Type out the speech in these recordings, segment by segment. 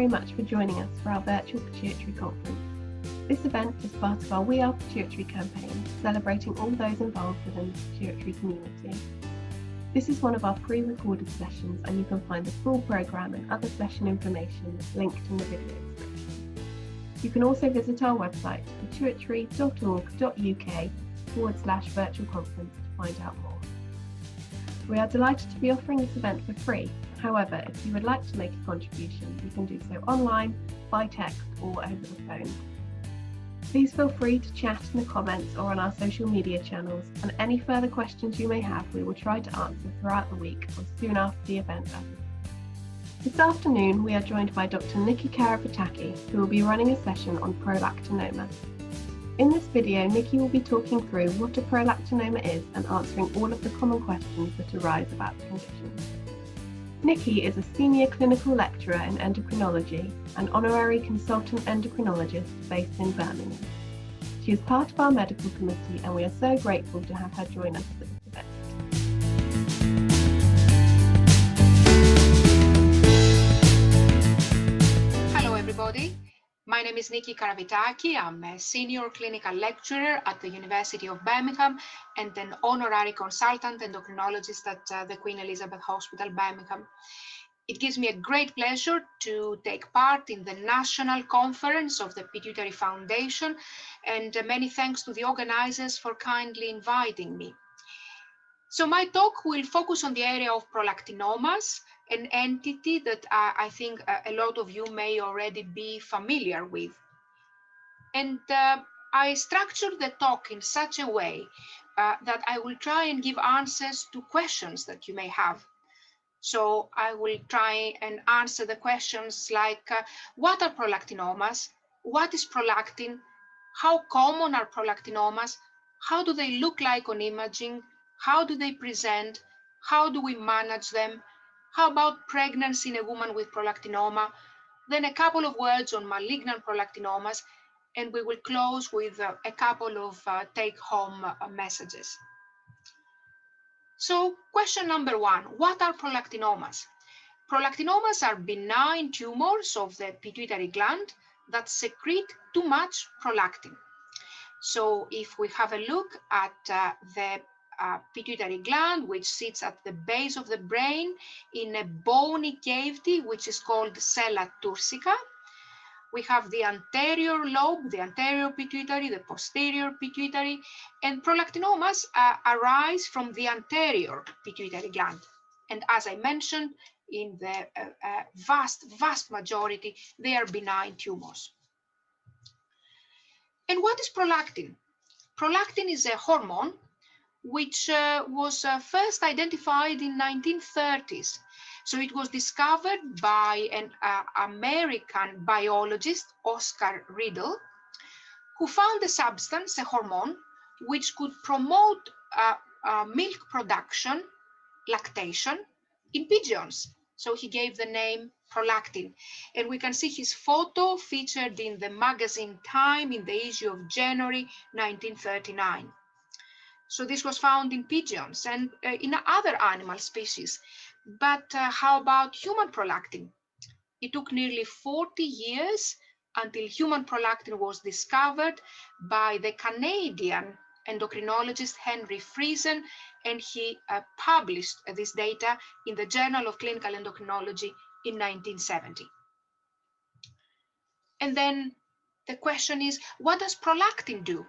very much for joining us for our virtual Pituitary conference. This event is part of our We Are Pituitary campaign, celebrating all those involved within the pituitary community. This is one of our pre-recorded sessions, and you can find the full programme and other session information linked in the video description. You can also visit our website, pituitary.org.uk/virtual conference to find out more. We are delighted to be offering this event for free. However, if you would like to make a contribution, you can do so online, by text or over the phone. Please feel free to chat in the comments or on our social media channels, and any further questions you may have we will try to answer throughout the week or soon after the event ends. This afternoon we are joined by Dr. Niki Karavitaki, who will be running a session on prolactinoma. In this video, Niki will be talking through what a prolactinoma is and answering all of the common questions that arise about the condition. Niki is a senior clinical lecturer in endocrinology and honorary consultant endocrinologist based in Birmingham. She is part of our medical committee, and we are so grateful to have her join us for this event. Hello everybody. My name is Niki Karavitaki. I'm a senior clinical lecturer at the University of Birmingham and an honorary consultant endocrinologist at the Queen Elizabeth Hospital, Birmingham. It gives me a great pleasure to take part in the national conference of the Pituitary Foundation, and many thanks to the organizers for kindly inviting me. So my talk will focus on the area of prolactinomas, an entity that I think a lot of you may already be familiar with. And I structured the talk in such a way that I will try and give answers to questions that you may have. So I will try and answer the questions like, what are prolactinomas? What is prolactin? How common are prolactinomas? How do they look like on imaging? How do they present? How do we manage them? How about pregnancy in a woman with prolactinoma? Then a couple of words on malignant prolactinomas, and we will close with a couple of take-home messages. So question number one, what are prolactinomas? Prolactinomas are benign tumors of the pituitary gland that secrete too much prolactin. So if we have a look at the pituitary gland, which sits at the base of the brain in a bony cavity, which is called sella turcica. We have the anterior lobe, the anterior pituitary, the posterior pituitary, and prolactinomas arise from the anterior pituitary gland. And as I mentioned, in the vast majority, they are benign tumors. And what is prolactin? Prolactin is a hormone which was first identified in 1930s. So it was discovered by an American biologist, Oscar Riddle, who found a substance, a hormone, which could promote milk production, lactation, in pigeons. So he gave the name prolactin. And we can see his photo featured in the magazine Time in the issue of January 1939. So this was found in pigeons and in other animal species. But how about human prolactin? It took nearly 40 years until human prolactin was discovered by the Canadian endocrinologist Henry Friesen, and he published this data in the Journal of Clinical Endocrinology in 1970. And then the question is, what does prolactin do?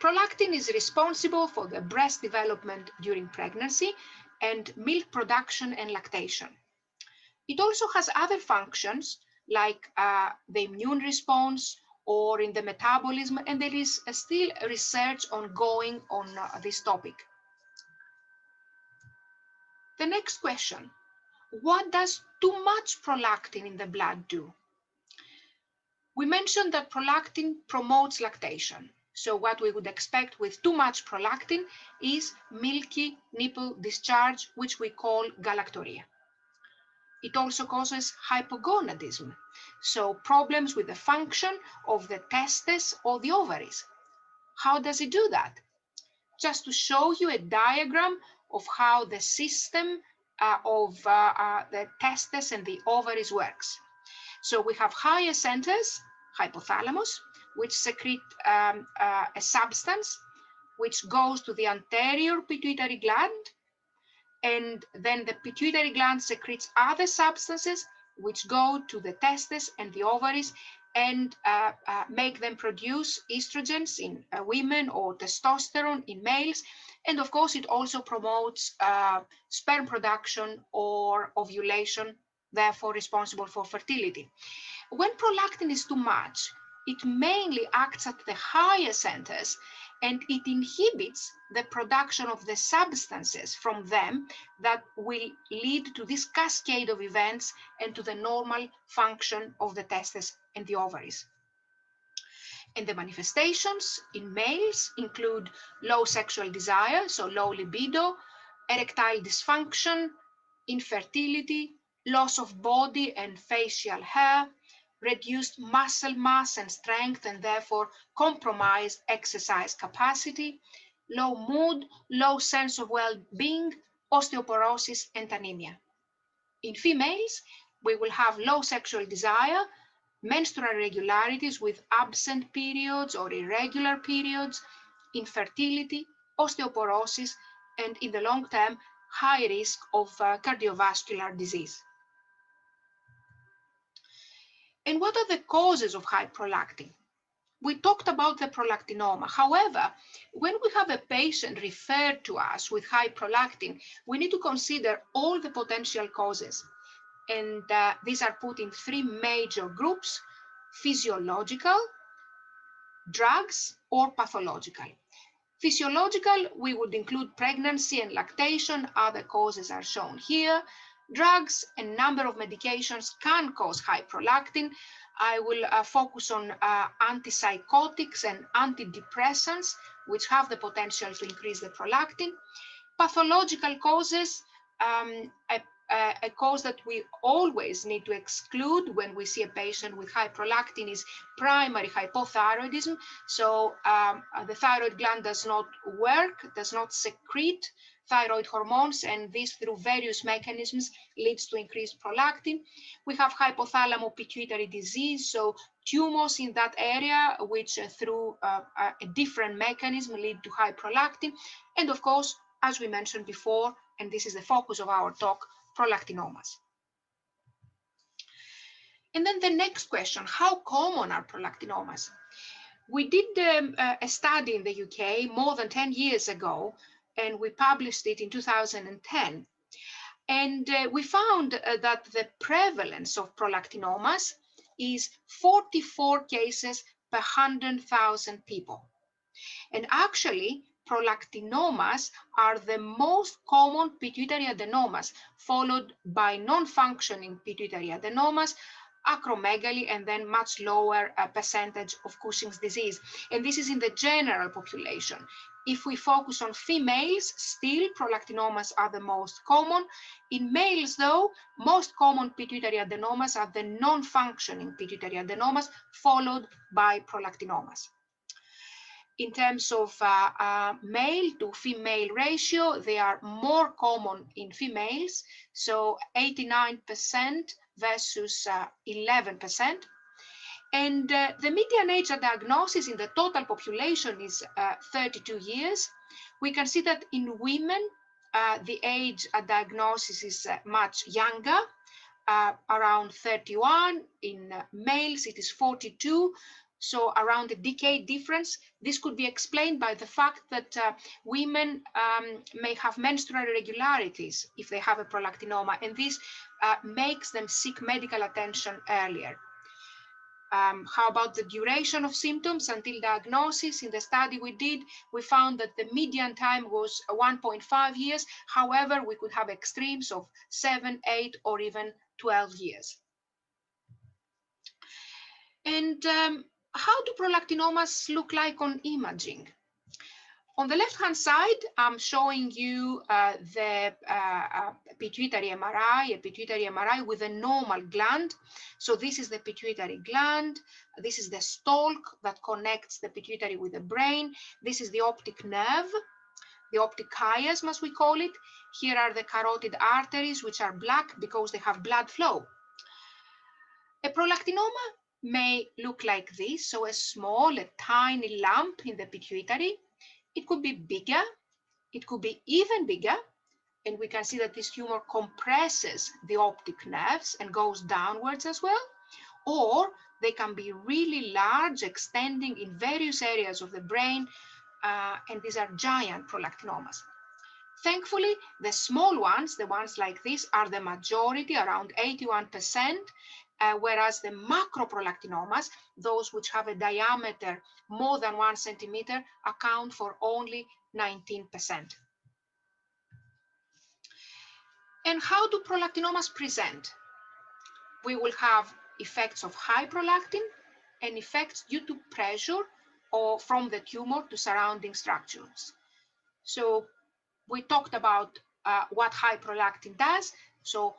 Prolactin is responsible for the breast development during pregnancy and milk production and lactation. It also has other functions like the immune response or in the metabolism, and there is still research ongoing on this topic. The next question, what does too much prolactin in the blood do? We mentioned that prolactin promotes lactation. So what we would expect with too much prolactin is milky nipple discharge, which we call galactorrhea. It also causes hypogonadism, so problems with the function of the testes or the ovaries. How does it do that? Just to show you a diagram of how the system of the testes and the ovaries works. So we have higher centers, hypothalamus, which secrete a substance which goes to the anterior pituitary gland, and then the pituitary gland secretes other substances which go to the testes and the ovaries and make them produce estrogens in women or testosterone in males. And of course, it also promotes sperm production or ovulation, therefore responsible for fertility. When prolactin is too much, it mainly acts at the higher centers and it inhibits the production of the substances from them that will lead to this cascade of events and to the normal function of the testes and the ovaries. And the manifestations in males include low sexual desire, so low libido, erectile dysfunction, infertility, loss of body and facial hair, reduced muscle mass and strength and therefore compromised exercise capacity, low mood, low sense of well-being, osteoporosis and anemia. In females, we will have low sexual desire, menstrual irregularities with absent periods or irregular periods, infertility, osteoporosis, and in the long term, high risk of cardiovascular disease. And what are the causes of high prolactin? We talked about the prolactinoma. However, when we have a patient referred to us with high prolactin, we need to consider all the potential causes. And these are put in three major groups: physiological, drugs, or pathological. Physiological, we would include pregnancy and lactation. Other causes are shown here. Drugs, a number of medications can cause high prolactin. I will focus on antipsychotics and antidepressants, which have the potential to increase the prolactin. Pathological causes, a cause that we always need to exclude when we see a patient with high prolactin is primary hypothyroidism. So the thyroid gland does not work, does not secrete thyroid hormones, and this through various mechanisms leads to increased prolactin. We have hypothalamo-pituitary disease, so tumors in that area which through a different mechanism lead to high prolactin. And of course, as we mentioned before, and this is the focus of our talk, prolactinomas. And then the next question, how common are prolactinomas? We did a study in the UK more than 10 years ago, and we published it in 2010. And we found that the prevalence of prolactinomas is 44 cases per 100,000 people. And actually, prolactinomas are the most common pituitary adenomas, followed by non-functioning pituitary adenomas, acromegaly, and then much lower percentage of Cushing's disease. And this is in the general population. If we focus on females, still prolactinomas are the most common. In males, though, most common pituitary adenomas are the non-functioning pituitary adenomas, followed by prolactinomas. In terms of male to female ratio, they are more common in females, so 89% versus 11%. And the median age at diagnosis in the total population is 32 years. We can see that in women, the age at diagnosis is much younger, around 31. In males, it is 42. So around a decade difference. This could be explained by the fact that women may have menstrual irregularities if they have a prolactinoma, and this makes them seek medical attention earlier. How about the duration of symptoms until diagnosis? In the study we did, we found that the median time was 1.5 years. However, we could have extremes of 7, 8, or even 12 years. And how do prolactinomas look like on imaging? On the left-hand side, I'm showing you the pituitary MRI, a pituitary MRI with a normal gland. So this is the pituitary gland. This is the stalk that connects the pituitary with the brain. This is the optic nerve, the optic chiasm, as we call it. Here are the carotid arteries, which are black because they have blood flow. A prolactinoma may look like this, so a small, a tiny lump in the pituitary. It could be bigger, it could be even bigger, and we can see that this tumor compresses the optic nerves and goes downwards as well, or they can be really large, extending in various areas of the brain, and these are giant prolactinomas. Thankfully, the small ones, the ones like this, are the majority, around 81%, whereas the macroprolactinomas, those which have a diameter more than 1 centimeter, account for only 19%. And how do prolactinomas present? We will have effects of high prolactin and effects due to pressure or from the tumor to surrounding structures. So we talked about what high prolactin does. So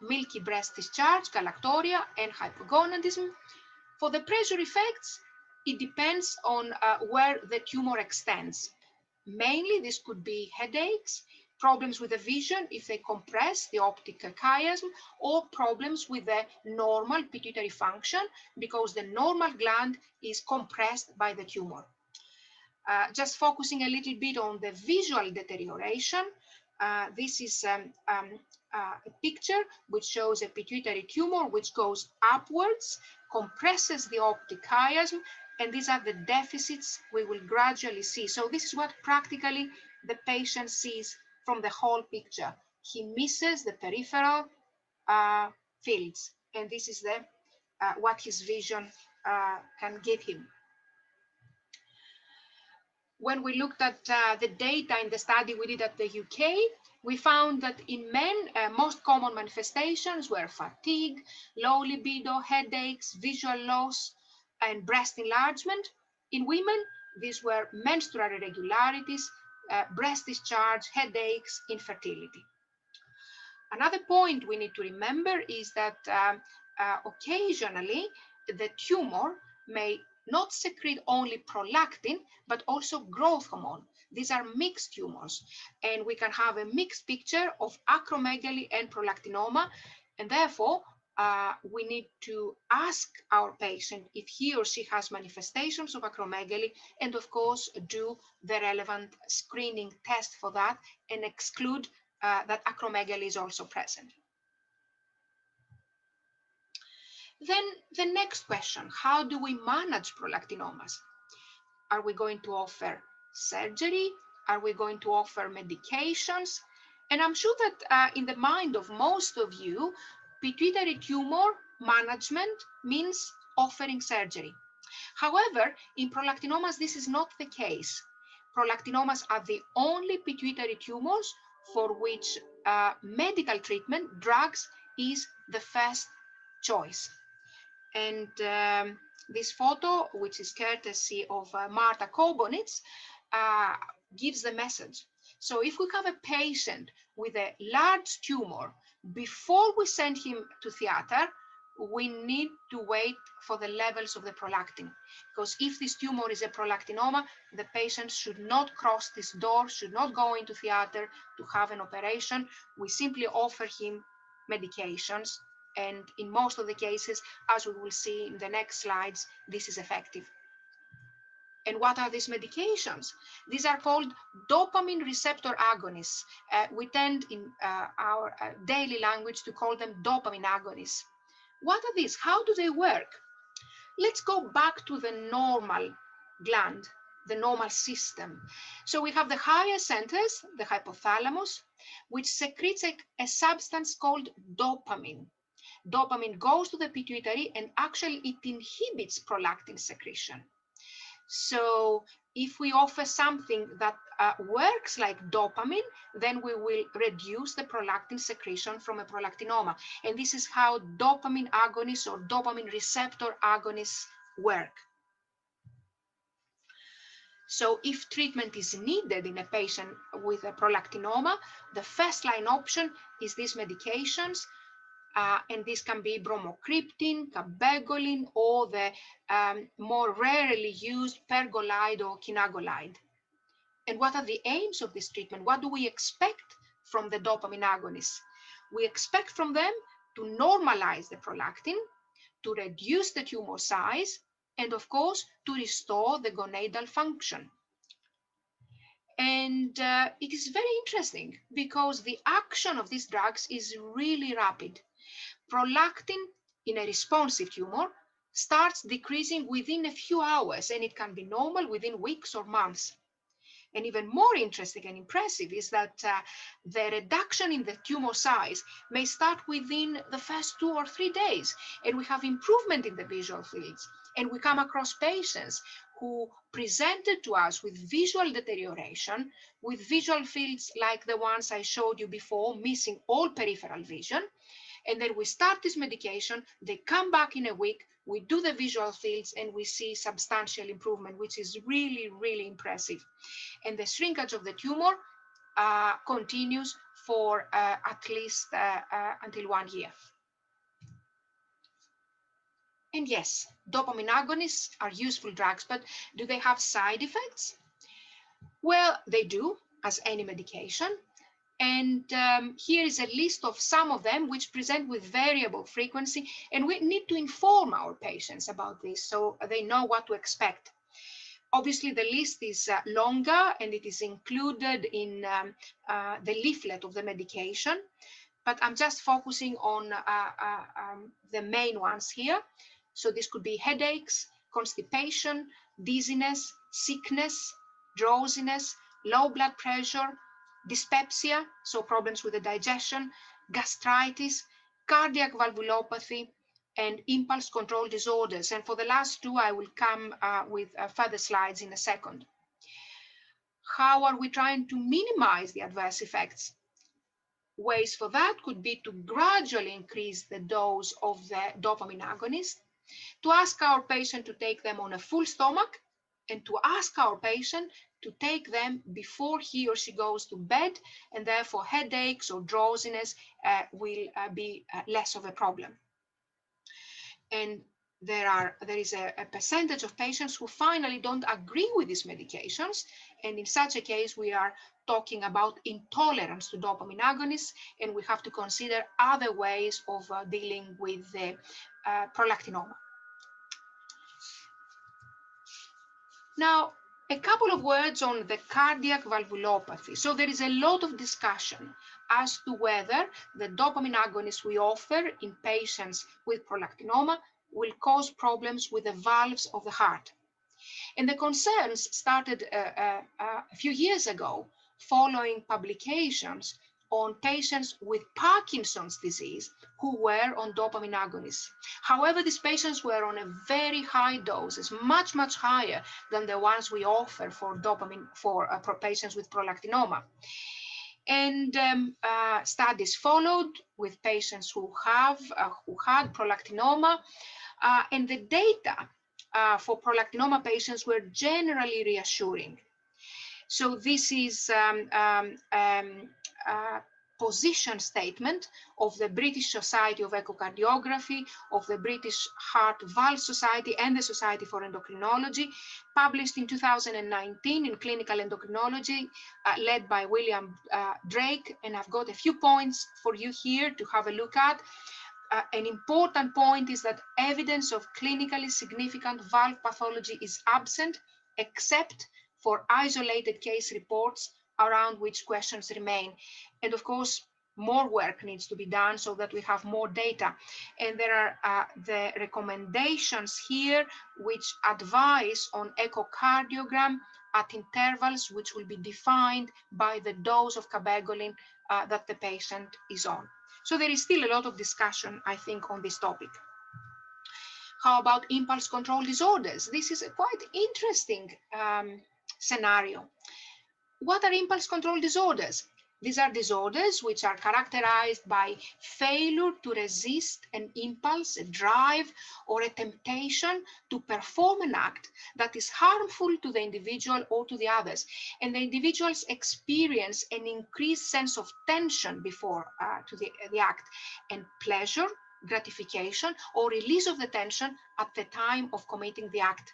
milky breast discharge, galactoria, and hypogonadism. For the pressure effects, it depends on where the tumor extends. Mainly, this could be headaches, problems with the vision if they compress the optic chiasm, or problems with the normal pituitary function because the normal gland is compressed by the tumor. Just focusing a little bit on the visual deterioration, this is a picture which shows a pituitary tumor which goes upwards, compresses the optic chiasm, and these are the deficits we will gradually see. So this is what practically the patient sees from the whole picture. He misses the peripheral fields, and this is the what his vision can give him. When we looked at the data in the study we did at the UK, we found that in men, most common manifestations were fatigue, low libido, headaches, visual loss, and breast enlargement. In women, these were menstrual irregularities, breast discharge, headaches, infertility. Another point we need to remember is that occasionally the tumor may not secrete only prolactin, but also growth hormone. These are mixed tumors, and we can have a mixed picture of acromegaly and prolactinoma, and therefore we need to ask our patient if he or she has manifestations of acromegaly, and of course do the relevant screening test for that and exclude that acromegaly is also present. Then the next question, how do we manage prolactinomas? Are we going to offer surgery? Are we going to offer medications? And I'm sure that in the mind of most of you, pituitary tumor management means offering surgery. However, in prolactinomas, this is not the case. Prolactinomas are the only pituitary tumors for which medical treatment, drugs, is the first choice. And this photo, which is courtesy of Marta Kobonitz, gives the message. So if we have a patient with a large tumor, before we send him to theater, we need to wait for the levels of the prolactin. Because if this tumor is a prolactinoma, the patient should not cross this door, should not go into theater to have an operation. We simply offer him medications. And in most of the cases, as we will see in the next slides, this is effective. And what are these medications? These are called dopamine receptor agonists. We tend in our daily language to call them dopamine agonists. What are these? How do they work? Let's go back to the normal gland, the normal system. So we have the higher centers, the hypothalamus, which secretes a substance called dopamine. Dopamine goes to the pituitary and actually it inhibits prolactin secretion. So if we offer something that works like dopamine, then we will reduce the prolactin secretion from a prolactinoma. And this is how dopamine agonists or dopamine receptor agonists work. So if treatment is needed in a patient with a prolactinoma, the first line option is these medications. And this can be bromocriptine, cabergoline, or the more rarely used pergolide or quinabolide. And what are the aims of this treatment? What do we expect from the dopamine agonists? We expect from them to normalize the prolactin, to reduce the tumor size, and of course, to restore the gonadal function. And it is very interesting because the action of these drugs is really rapid. Prolactin in a responsive tumor starts decreasing within a few hours, and it can be normal within weeks or months. And even more interesting and impressive is that the reduction in the tumor size may start within the first 2 or 3 days, and we have improvement in the visual fields. And we come across patients who presented to us with visual deterioration, with visual fields like the ones I showed you before, missing all peripheral vision. And then we start this medication, they come back in a week, we do the visual fields, and we see substantial improvement, which is really, really impressive. And the shrinkage of the tumor continues for at least until 1 year. And yes, dopamine agonists are useful drugs, but do they have side effects? Well, they do, as any medication. And here is a list of some of them which present with variable frequency, and we need to inform our patients about this so they know what to expect. Obviously, the list is longer, and it is included in the leaflet of the medication, but I'm just focusing on the main ones here. So this could be headaches, constipation, dizziness, sickness, drowsiness, low blood pressure, dyspepsia, so problems with the digestion, gastritis, cardiac valvulopathy, and impulse control disorders. And for the last two, I will come with further slides in a second. How are we trying to minimize the adverse effects? Ways for that could be to gradually increase the dose of the dopamine agonist, to ask our patient to take them on a full stomach, and to ask our patient to take them before he or she goes to bed, and therefore headaches or drowsiness will be less of a problem. And there is a percentage of patients who finally don't agree with these medications, and in such a case we are talking about intolerance to dopamine agonists, and we have to consider other ways of dealing with the prolactinoma. Now, a couple of words on the cardiac valvulopathy. So there is a lot of discussion as to whether the dopamine agonists we offer in patients with prolactinoma will cause problems with the valves of the heart. And the concerns started a few years ago following publications on patients with Parkinson's disease who were on dopamine agonists. However, these patients were on a very high doses, much, much higher than the ones we offer for dopamine for patients with prolactinoma. And studies followed with patients who had prolactinoma, and the data for prolactinoma patients were generally reassuring. So this is position statement of the British Society of Echocardiography, of the British Heart Valve Society, and the Society for Endocrinology, published in 2019 in Clinical Endocrinology, led by William Drake. And I've got a few points for you here to have a look at. An important point is that evidence of clinically significant valve pathology is absent, except for isolated case reports around which questions remain. And of course, more work needs to be done so that we have more data. And there are the recommendations here which advise on echocardiogram at intervals which will be defined by the dose of cabergoline that the patient is on. So there is still a lot of discussion, I think, on this topic. How about impulse control disorders? This is a quite interesting scenario. What are impulse control disorders? These are disorders which are characterized by failure to resist an impulse, a drive, or a temptation to perform an act that is harmful to the individual or to the others. And the individuals experience an increased sense of tension before to the act, and pleasure, gratification, or release of the tension at the time of committing the act.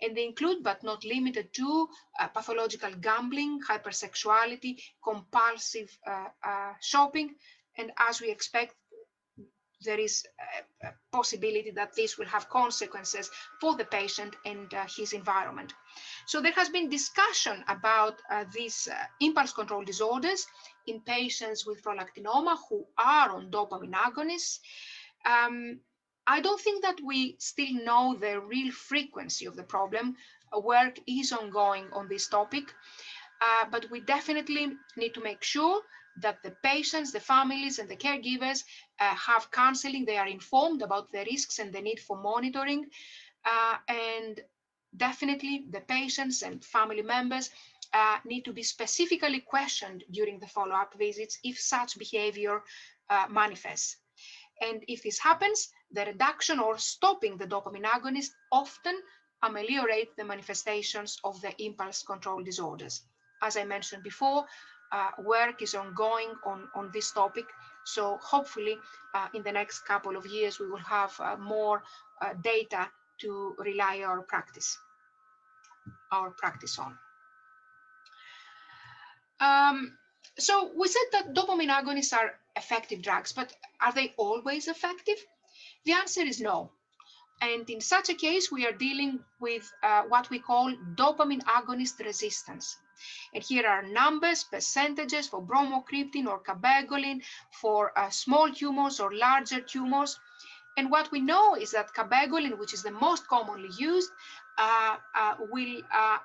And they include, but not limited to, pathological gambling, hypersexuality, compulsive shopping, and as we expect, there is a possibility that this will have consequences for the patient and his environment. So there has been discussion about these impulse control disorders in patients with prolactinoma who are on dopamine agonists. I don't think that we still know the real frequency of the problem. Work is ongoing on this topic, but we definitely need to make sure that the patients, the families, and the caregivers have counseling. They are informed about the risks and the need for monitoring. And definitely the patients and family members need to be specifically questioned during the follow-up visits if such behavior manifests. And if this happens, the reduction or stopping the dopamine agonist often ameliorate the manifestations of the impulse control disorders. As I mentioned before, work is ongoing on this topic. So hopefully in the next couple of years, we will have more data to rely our practice on. So we said that dopamine agonists are effective drugs, but are they always effective? The answer is no. And in such a case, we are dealing with what we call dopamine agonist resistance. And here are numbers, percentages for bromocriptine or cabergoline for small tumors or larger tumors. And what we know is that cabergoline, which is the most commonly used, will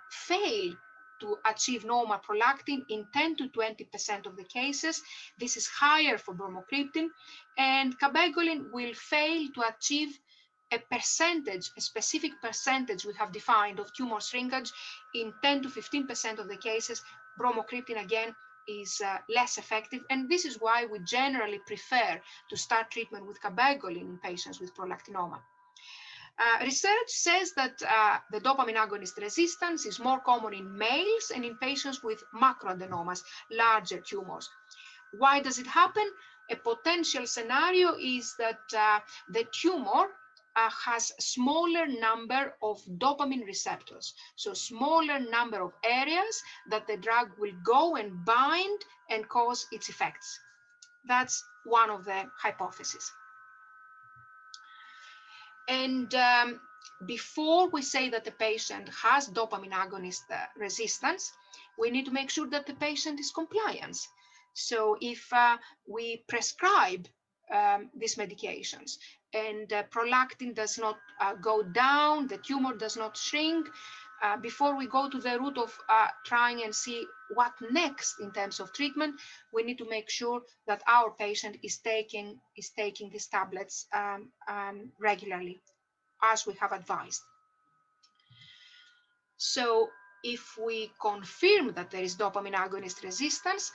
fail to achieve normal prolactin in 10 to 20% of the cases. This is higher for bromocriptine, and cabergoline will fail to achieve a percentage, a specific percentage we have defined of tumor shrinkage in 10 to 15% of the cases. Bromocriptine again is less effective, and this is why we generally prefer to start treatment with cabergoline in patients with prolactinoma. Research says that the dopamine agonist resistance is more common in males and in patients with macroadenomas, larger tumors. Why does it happen? A potential scenario is that the tumor has smaller number of dopamine receptors, so smaller number of areas that the drug will go and bind and cause its effects. That's one of the hypotheses. And before we say that the patient has dopamine agonist resistance, we need to make sure that the patient is compliant. So if we prescribe these medications and prolactin does not go down, the tumor does not shrink, before we go to the route of trying and see what next in terms of treatment, we need to make sure that our patient is taking these tablets regularly, as we have advised. So if we confirm that there is dopamine agonist resistance,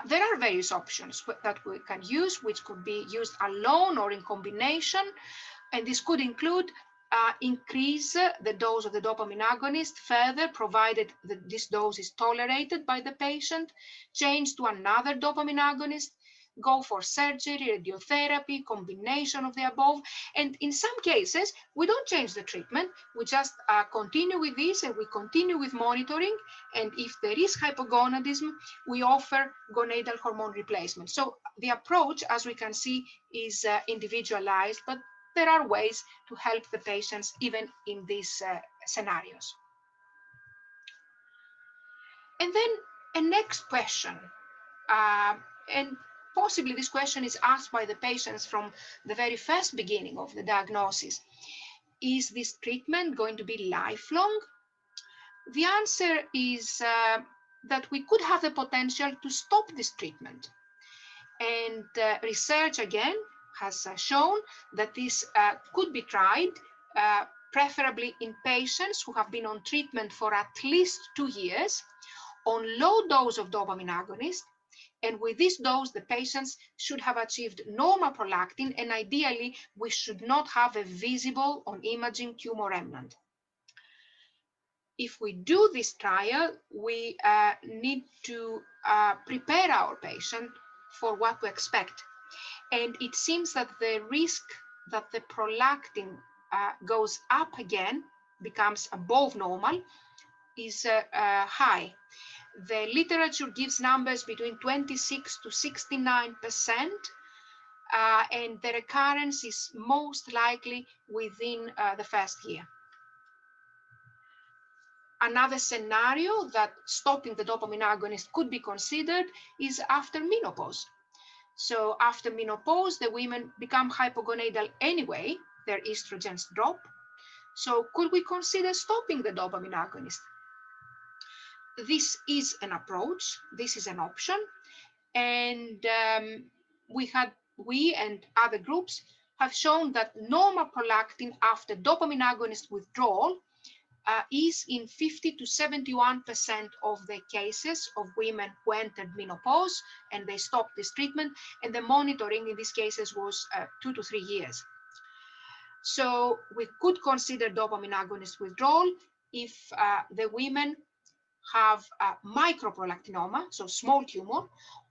there are various options that we can use, which could be used alone or in combination. And this could include increase the dose of the dopamine agonist further, provided that this dose is tolerated by the patient, change to another dopamine agonist, go for surgery, radiotherapy, combination of the above. And in some cases, we don't change the treatment. We just continue with this and we continue with monitoring. And if there is hypogonadism, we offer gonadal hormone replacement. So the approach, as we can see, is individualized, but there are ways to help the patients even in these scenarios. And then a next question, and possibly this question is asked by the patients from the very first beginning of the diagnosis. Is this treatment going to be lifelong? The answer is that we could have the potential to stop this treatment. And research again has shown that this could be tried, preferably in patients who have been on treatment for at least 2 years on low dose of dopamine agonist. And with this dose, the patients should have achieved normal prolactin, and ideally, we should not have a visible on imaging tumor remnant. If we do this trial, we need to prepare our patient for what to expect. And it seems that the risk that the prolactin goes up again, becomes above normal, is high. The literature gives numbers between 26 to 69%. and the recurrence is most likely within the first year. Another scenario that stopping the dopamine agonist could be considered is after menopause. So after menopause, the women become hypogonadal anyway, their estrogens drop. So could we consider stopping the dopamine agonist? This is an approach, this is an option, and we and other groups have shown that normal prolactin after dopamine agonist withdrawal is in 50 to 71% of the cases of women who entered menopause and they stopped this treatment, and the monitoring in these cases was 2 to 3 years. So we could consider dopamine agonist withdrawal if the women have a microprolactinoma, so small tumor,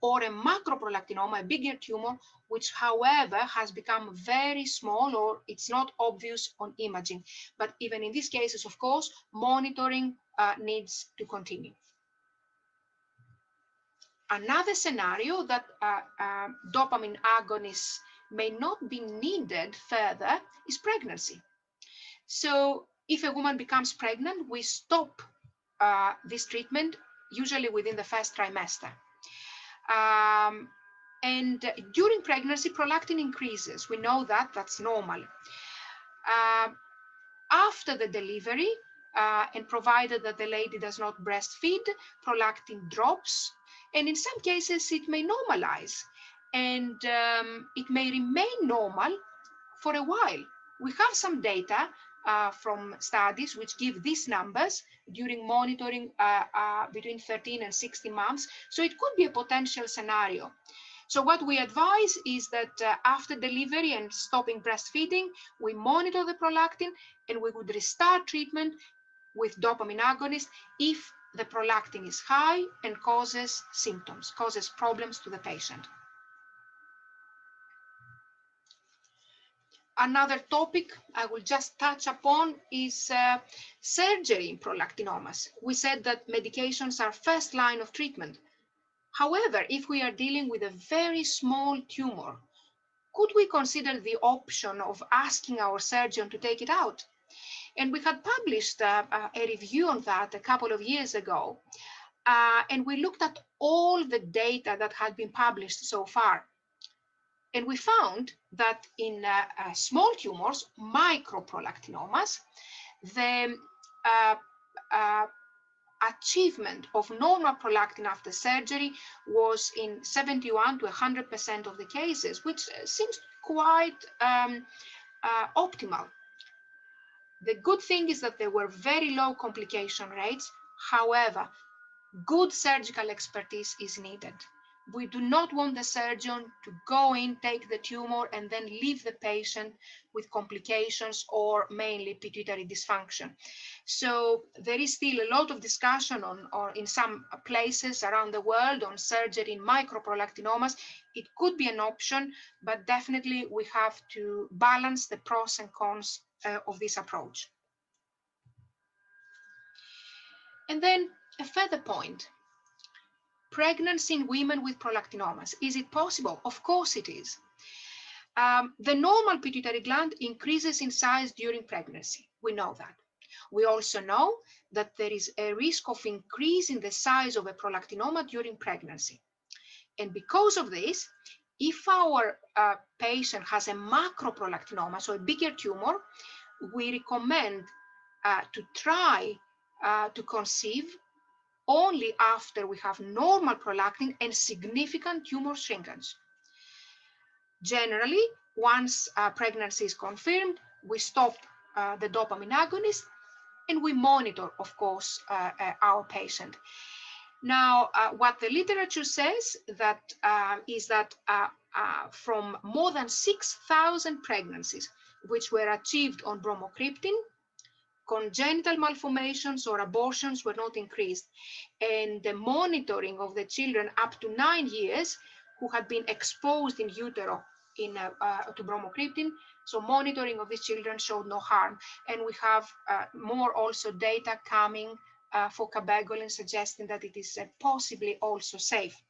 or a macroprolactinoma, a bigger tumor, which however has become very small or it's not obvious on imaging. But even in these cases, of course, monitoring needs to continue. Another scenario that dopamine agonists may not be needed further is pregnancy. So if a woman becomes pregnant, we stop this treatment usually within the first trimester. And during pregnancy, prolactin increases. We know that, that's normal. After the delivery, and provided that the lady does not breastfeed, prolactin drops, and in some cases it may normalize, and it may remain normal for a while. We have some data from studies which give these numbers during monitoring between 13 and 16 months. So it could be a potential scenario. So what we advise is that after delivery and stopping breastfeeding, we monitor the prolactin and we would restart treatment with dopamine agonist if the prolactin is high and causes symptoms, causes problems to the patient. Another topic I will just touch upon is surgery in prolactinomas. We said that medications are first line of treatment. However, if we are dealing with a very small tumor, could we consider the option of asking our surgeon to take it out? And we had published a review on that a couple of years ago, and we looked at all the data that had been published so far. And we found that in small tumors, microprolactinomas, the achievement of normal prolactin after surgery was in 71 to 100% of the cases, which seems quite optimal. The good thing is that there were very low complication rates. However, good surgical expertise is needed. We do not want the surgeon to go in, take the tumor, and then leave the patient with complications or mainly pituitary dysfunction. So there is still a lot of discussion or in some places around the world on surgery in microprolactinomas. It could be an option, but definitely we have to balance the pros and cons of this approach. And then a further point. Pregnancy in women with prolactinomas. Is it possible? Of course it is. The normal pituitary gland increases in size during pregnancy. We know that. We also know that there is a risk of increase in the size of a prolactinoma during pregnancy. And because of this, if our patient has a macroprolactinoma, so a bigger tumor, we recommend to try to conceive only after we have normal prolactin and significant tumor shrinkage. Generally, once pregnancy is confirmed, we stop the dopamine agonist and we monitor, of course, our patient. Now, what the literature says is that from more than 6,000 pregnancies which were achieved on bromocriptine, congenital malformations or abortions were not increased, and the monitoring of the children up to 9 years who had been exposed in utero to bromocriptine, so monitoring of these children showed no harm. And we have more also data coming for cabergoline suggesting that it is possibly also safe.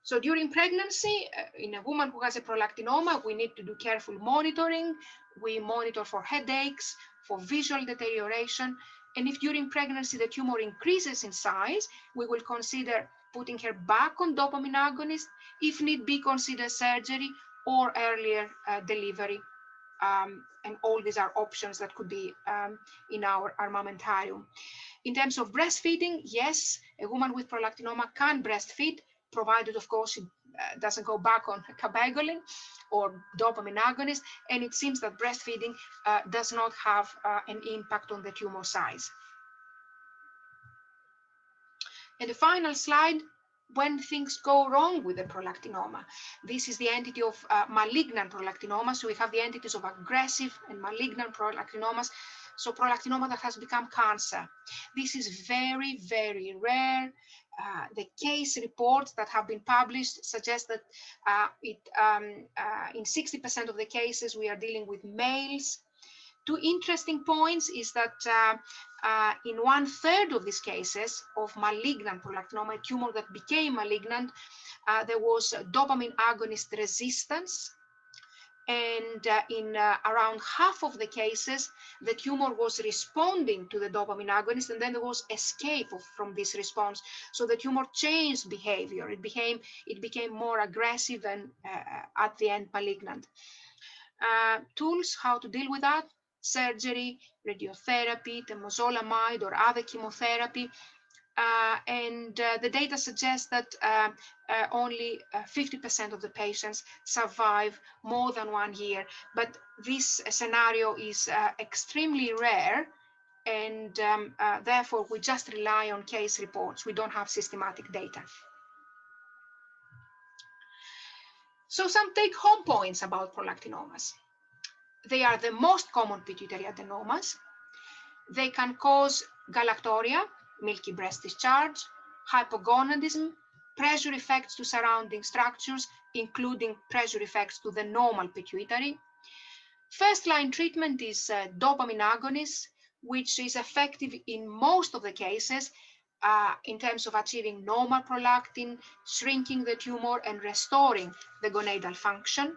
So during pregnancy, in a woman who has a prolactinoma, we need to do careful monitoring. We monitor for headaches, for visual deterioration. And if during pregnancy the tumor increases in size, we will consider putting her back on dopamine agonist, if need be, consider surgery or earlier delivery. And all these are options that could be in our armamentarium. In terms of breastfeeding, yes, a woman with prolactinoma can breastfeed, provided, of course, she doesn't go back on cabergoline or dopamine agonist, and it seems that breastfeeding does not have an impact on the tumor size. And the final slide, when things go wrong with the prolactinoma. This is the entity of malignant prolactinoma. So we have the entities of aggressive and malignant prolactinomas. So prolactinoma that has become cancer. This is very, very rare. The case reports that have been published suggest that in 60% of the cases, we are dealing with males. Two interesting points is that in 1/3 of these cases of malignant prolactinoma, a tumor that became malignant, there was dopamine agonist resistance. And in around half of the cases, the tumor was responding to the dopamine agonist, and then there was escape from this response. So the tumor changed behavior. It became more aggressive and at the end malignant. Tools how to deal with that: surgery, radiotherapy, temozolomide, or other chemotherapy. And the data suggests that only 50% of the patients survive more than 1 year. But this scenario is extremely rare, and therefore we just rely on case reports. We don't have systematic data. So some take-home points about prolactinomas. They are the most common pituitary adenomas. They can cause galactorrhea, milky breast discharge, hypogonadism, pressure effects to surrounding structures, including pressure effects to the normal pituitary. First-line treatment is dopamine agonists, which is effective in most of the cases in terms of achieving normal prolactin, shrinking the tumor, and restoring the gonadal function.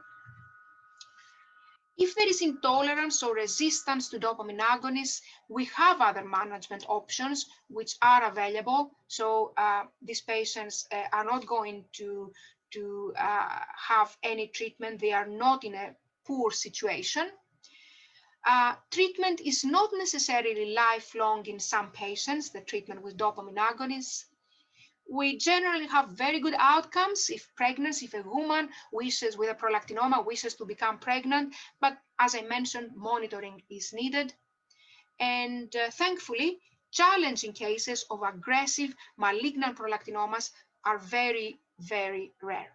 If there is intolerance or resistance to dopamine agonists, we have other management options which are available. So these patients are not going to have any treatment. They are not in a poor situation. Treatment is not necessarily lifelong in some patients, the treatment with dopamine agonists. We generally have very good outcomes if a woman wishes with a prolactinoma wishes to become pregnant, but as I mentioned, monitoring is needed. And thankfully, challenging cases of aggressive malignant prolactinomas are very, very rare.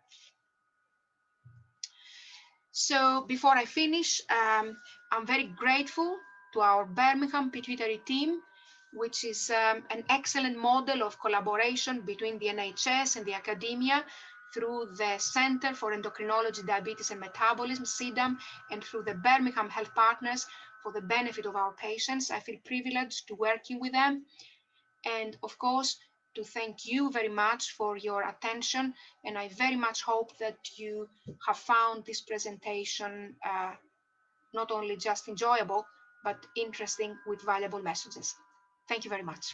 So before I finish, I'm very grateful to our Birmingham pituitary team, which is an excellent model of collaboration between the NHS and the academia through the Center for Endocrinology, Diabetes and Metabolism, CDAM, and through the Birmingham Health Partners for the benefit of our patients. I feel privileged to working with them. And of course, to thank you very much for your attention. And I very much hope that you have found this presentation not only just enjoyable, but interesting with valuable messages. Thank you very much.